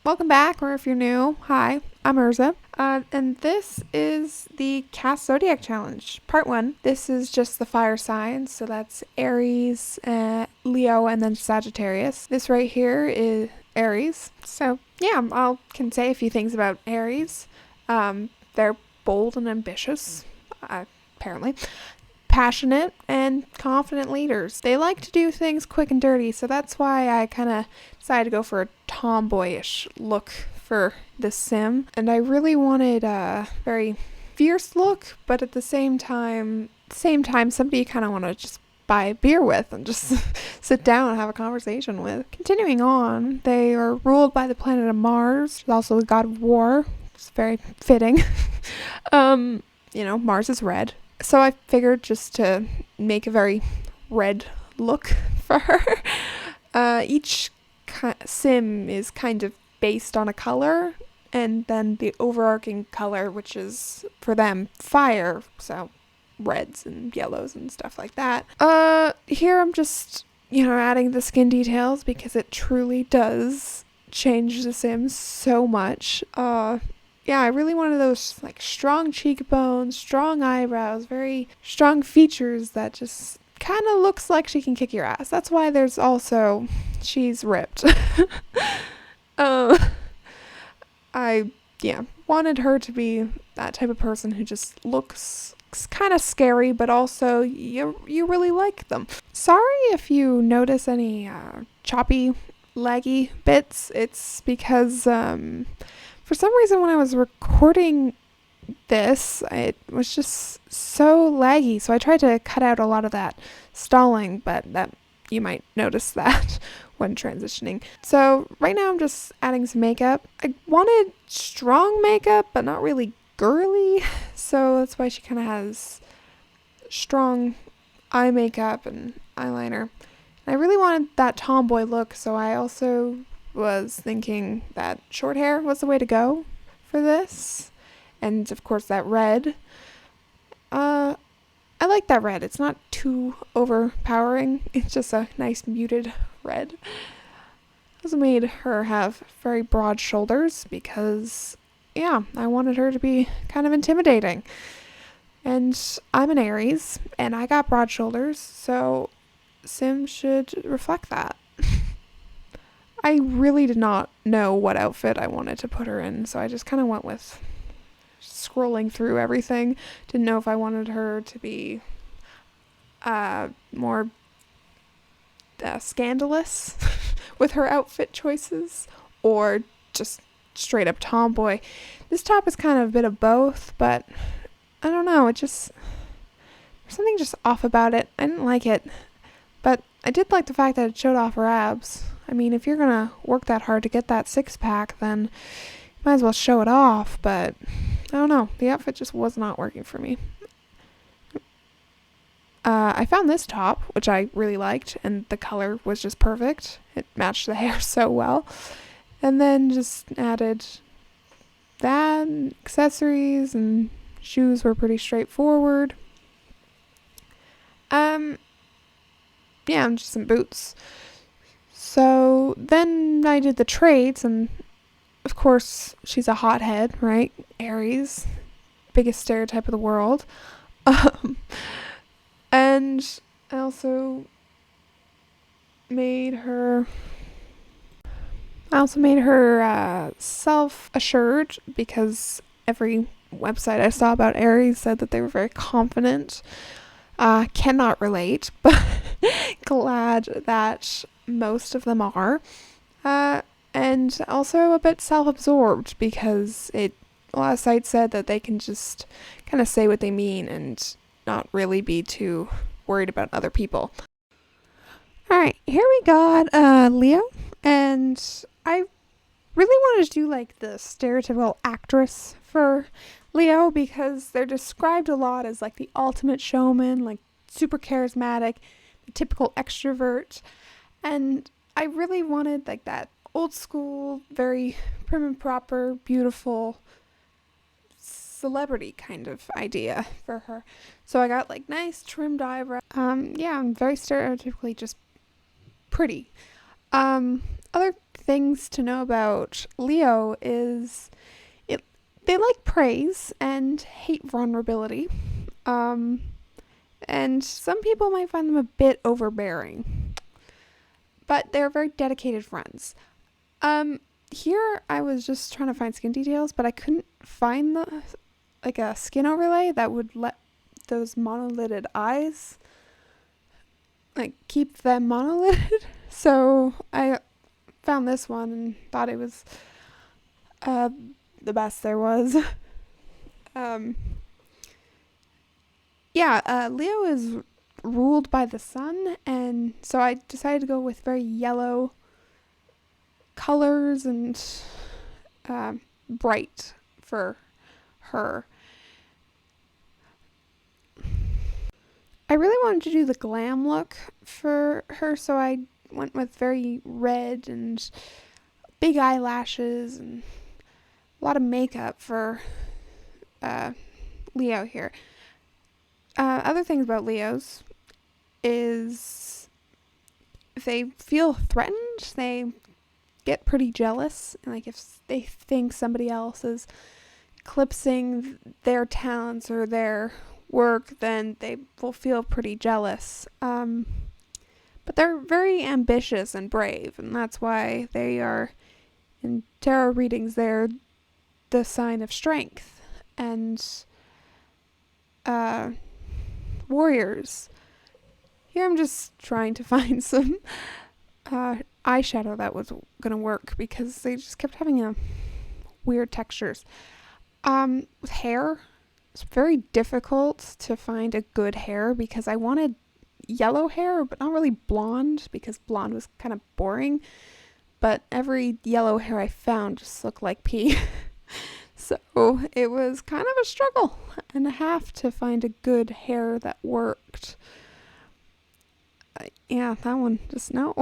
Welcome back, or if you're new, hi, I'm Urza. And this is the CAS Zodiac Challenge, part 1. This is just the fire signs, so that's Aries, Leo, and then Sagittarius. This right here is Aries. So yeah, I can say a few things about Aries. They're bold and ambitious, apparently. Passionate and confident leaders. They like to do things quick and dirty, so that's why I kind of decided to go for a tomboyish look for this sim. And I really wanted a very fierce look, but at the same time somebody you kind of want to just buy a beer with and just sit down and have a conversation with. Continuing on, they are ruled by the planet of Mars, also the god of war. It's very fitting. Mars is red. So I figured just to make a very red look for her. Each sim is kind of based on a color, and then the overarching color, which is for them fire, so reds and yellows and stuff like that. Here I'm just, adding the skin details because it truly does change the sims so much. Yeah, I really wanted those strong cheekbones, strong eyebrows, very strong features that just kind of looks like she can kick your ass. That's why she's ripped. I wanted her to be that type of person who just looks kind of scary, but also you really like them. Sorry if you notice any choppy, laggy bits. It's because for some reason, when I was recording this, it was just so laggy. So I tried to cut out a lot of that stalling, but that you might notice that when transitioning. So right now I'm just adding some makeup. I wanted strong makeup, but not really girly. So that's why she kind of has strong eye makeup and eyeliner. And I really wanted that tomboy look, so I also was thinking that short hair was the way to go for this, and of course that red. I like that red. It's not too overpowering. It's just a nice muted red. Also made her have very broad shoulders because I wanted her to be kind of intimidating, and I'm an Aries and I got broad shoulders, so sim should reflect that. I really did not know what outfit I wanted to put her in, so I just kind of went with scrolling through everything. Didn't know if I wanted her to be more scandalous with her outfit choices, or just straight up tomboy. This top is kind of a bit of both, but I don't know, there's something just off about it. I didn't like it, but I did like the fact that it showed off her abs. I mean, if you're gonna work that hard to get that six-pack, then you might as well show it off, but I don't know. The outfit just was not working for me. I found this top, which I really liked, and the color was just perfect. It matched the hair so well. And then just added that, and accessories, and shoes were pretty straightforward. Just some boots. So then I did the traits, and of course she's a hothead, right? Aries, biggest stereotype of the world. And I also made her self-assured, because every website I saw about Aries said that they were very confident. Cannot relate, but glad that most of them are. And also a bit self-absorbed, because a lot of sites said that they can just kind of say what they mean and not really be too worried about other people. Alright, here we got Leo, and I really wanted to do the stereotypical actress for Leo, because they're described a lot as the ultimate showman, super charismatic, the typical extrovert, and I really wanted that old school, very prim and proper, beautiful celebrity kind of idea for her. So I got nice trimmed eyebrows. I'm very stereotypically just pretty. Other things to know about Leo is they like praise and hate vulnerability. And some people might find them a bit overbearing, but they're very dedicated friends. Here I was just trying to find skin details, but I couldn't find a skin overlay that would let those monolithed eyes keep them monolithed. So I found this one and thought it was the best there was. Leo is ruled by the sun, and so I decided to go with very yellow colors and bright for her. I really wanted to do the glam look for her, so I went with very red and big eyelashes and a lot of makeup for Leo here. Other things about Leos is if they feel threatened, they get pretty jealous. Like if they think somebody else is eclipsing their talents or their work, then they will feel pretty jealous. But they're very ambitious and brave, and that's why they are, in tarot readings, they're the sign of strength and warriors. Here I'm just trying to find some eyeshadow that was gonna work because they just kept having weird textures. With hair, it's very difficult to find a good hair because I wanted yellow hair but not really blonde because blonde was kind of boring, but every yellow hair I found just looked like pee. So it was kind of a struggle and a half to find a good hair that worked. That one, just no,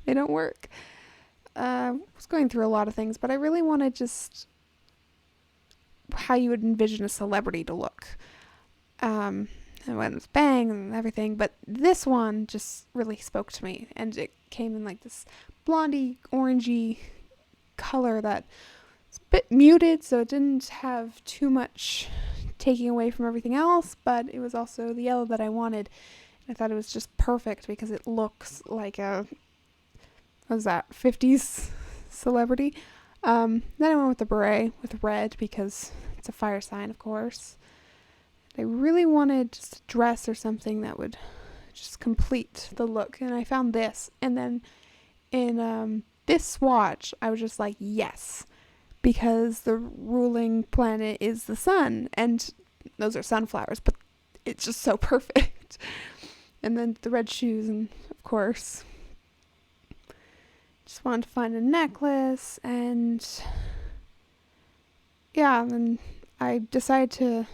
they don't work. I was going through a lot of things, but I really wanted just how you would envision a celebrity to look. And when it was bang and everything, but this one just really spoke to me, and it came in like this blondie, orangey color that was a bit muted, so it didn't have too much taking away from everything else, but it was also the yellow that I wanted. I thought it was just perfect because it looks like a, what was that, 50s celebrity. Then I went with the beret with red because it's a fire sign, of course. I really wanted just a dress or something that would just complete the look, and I found this. And then in this swatch, I was just like, yes, because the ruling planet is the sun, and those are sunflowers, but it's just so perfect. And then the red shoes, and of course, just wanted to find a necklace, and then I decided to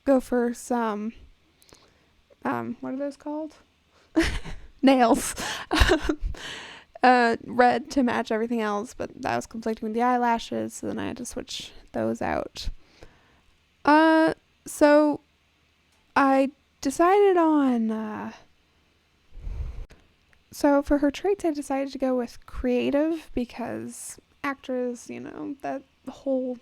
go for some, what are those called? Nails. Red to match everything else, but that was conflicting with the eyelashes, so then I had to switch those out. So I decided on, so for her traits, I decided to go with creative because actress, that whole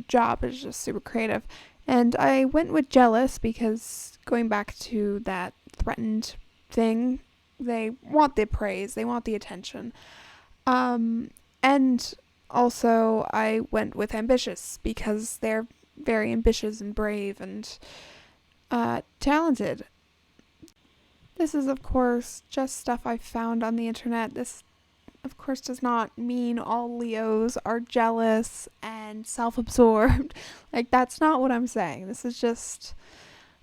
job is just super creative. And I went with jealous because going back to that threatened thing, they want the praise, they want the attention. And also I went with ambitious because they're very ambitious and brave and talented. This is, of course, just stuff I found on the internet. This, of course, does not mean all Leos are jealous and self-absorbed. Like, that's not what I'm saying. This is just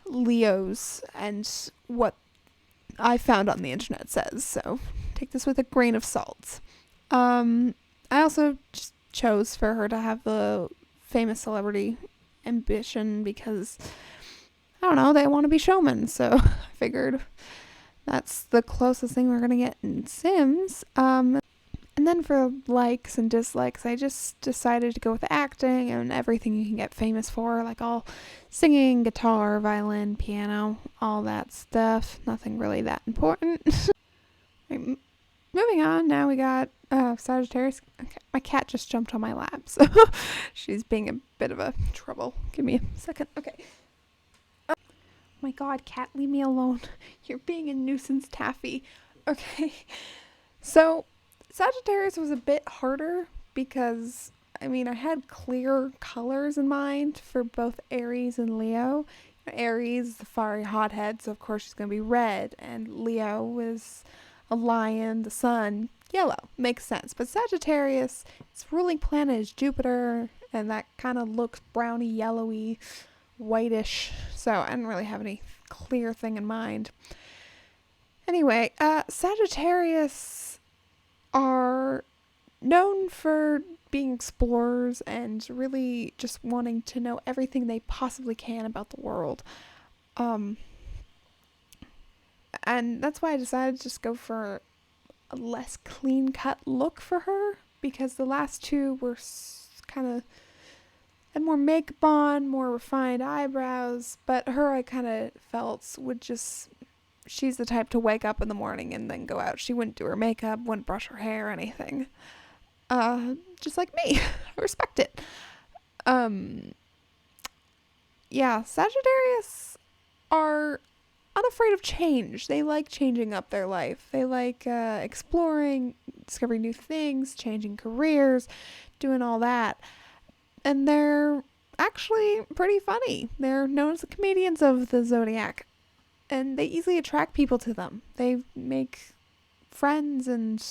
Leos and what I found on the internet says. So take this with a grain of salt. I also just chose for her to have the famous celebrity ambition because, I don't know, they want to be showmen. So I figured that's the closest thing we're going to get in Sims. And then for likes and dislikes, I just decided to go with acting and everything you can get famous for, like all singing, guitar, violin, piano, all that stuff. Nothing really that important. Moving on, now we got Sagittarius. Okay, my cat just jumped on my lap, so she's being a bit of a trouble. Give me a second. Okay. Oh my god, cat, leave me alone. You're being a nuisance, Taffy. Okay. So, Sagittarius was a bit harder because, I mean, I had clear colors in mind for both Aries and Leo. Aries, the fiery hothead, so of course she's going to be red, and Leo is a lion, the sun, yellow. Makes sense. But Sagittarius, its ruling planet is Jupiter, and that kind of looks browny, yellowy, whitish, so I didn't really have any clear thing in mind. Anyway, Sagittarius are known for being explorers and really just wanting to know everything they possibly can about the world. And that's why I decided to just go for a less clean cut look for her, because the last two were kind of had more makeup on, more refined eyebrows, but her I kind of felt would just, she's the type to wake up in the morning and then go out. She wouldn't do her makeup, wouldn't brush her hair or anything. Just like me. I respect it. Yeah, Sagittarius are unafraid of change. They like changing up their life. They like exploring, discovering new things, changing careers, doing all that. And they're actually pretty funny. They're known as the comedians of the Zodiac. And they easily attract people to them. They make friends and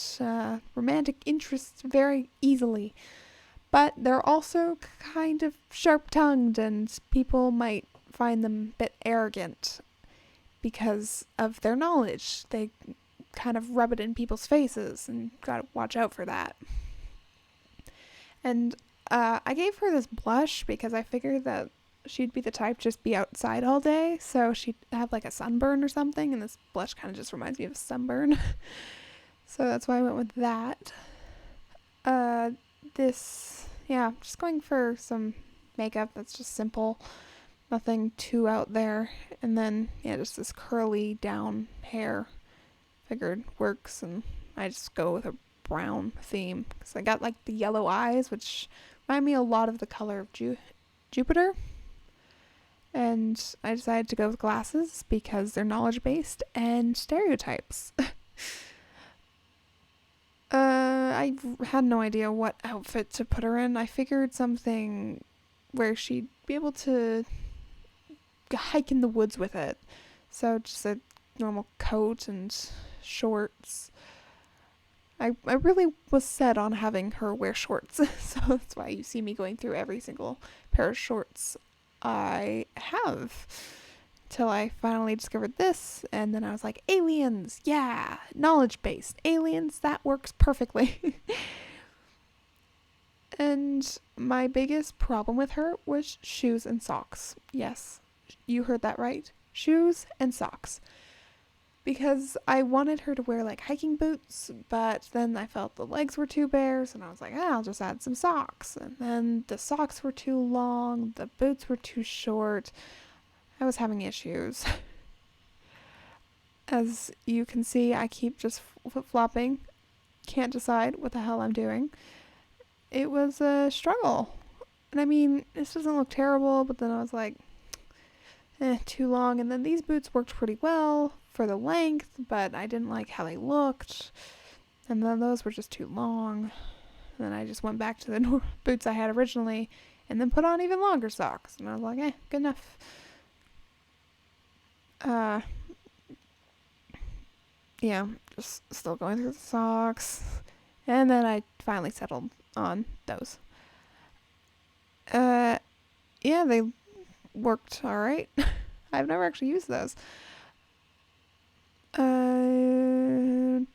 romantic interests very easily. But they're also kind of sharp-tongued, and people might find them a bit arrogant because of their knowledge. They kind of rub it in people's faces, and gotta watch out for that. And I gave her this blush because I figured that she'd be the type to just be outside all day, so she'd have like a sunburn or something, and this blush kind of just reminds me of a sunburn. So that's why I went with that. Just going for some makeup that's just simple, nothing too out there, and then just this curly down hair figured works, and I just go with a brown theme because I got like the yellow eyes, which remind me a lot of the color of Jupiter. And I decided to go with glasses because they're knowledge based and stereotypes. I had no idea what outfit to put her in. I figured something where she'd be able to hike in the woods with it. So just a normal coat and shorts. I really was set on having her wear shorts. So that's why you see me going through every single pair of shorts I have. Till I finally discovered this, and then I was like, aliens, yeah, knowledge-based aliens, that works perfectly. And my biggest problem with her was shoes and socks. Yes, you heard that right. Shoes and socks. Because I wanted her to wear like hiking boots, but then I felt the legs were too bare, so I was like, I'll just add some socks. And then the socks were too long, the boots were too short. I was having issues. As you can see, I keep just flip-flopping. Can't decide what the hell I'm doing. It was a struggle. And I mean, this doesn't look terrible, but then I was like, too long. And then these boots worked pretty well for the length, but I didn't like how they looked. And then those were just too long. And then I just went back to the boots I had originally and then put on even longer socks. And I was like, good enough. Just still going through the socks. And then I finally settled on those. They worked alright. I've never actually used those. Can't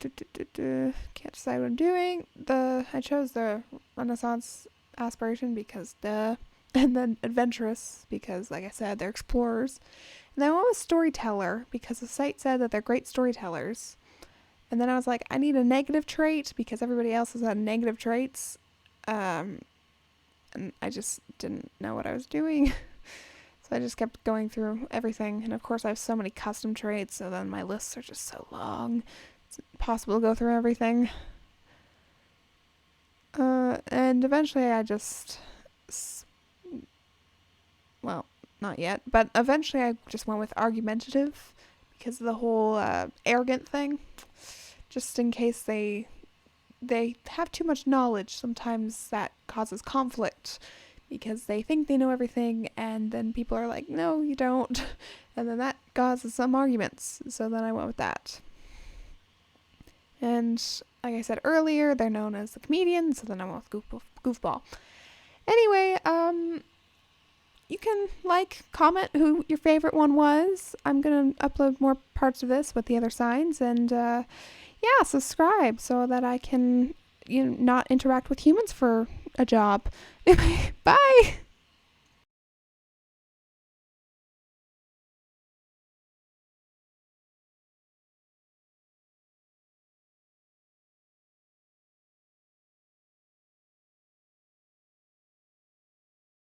decide what I'm doing. I chose the Renaissance aspiration because duh. And then adventurous because, like I said, they're explorers. And then I went with storyteller because the site said that they're great storytellers. And then I was like, I need a negative trait because everybody else has had negative traits. And I just didn't know what I was doing. So I just kept going through everything. And of course I have so many custom traits, so then my lists are just so long. It's impossible to go through everything. And eventually I just, well, not yet, but eventually I just went with argumentative because of the whole arrogant thing. Just in case they have too much knowledge, sometimes that causes conflict because they think they know everything and then people are like, no, you don't. And then that causes some arguments. So then I went with that. And like I said earlier, they're known as the comedian, so then I went with goofball. Anyway, you can comment who your favorite one was. I'm going to upload more parts of this with the other signs, and subscribe so that I can not interact with humans for a job. Bye!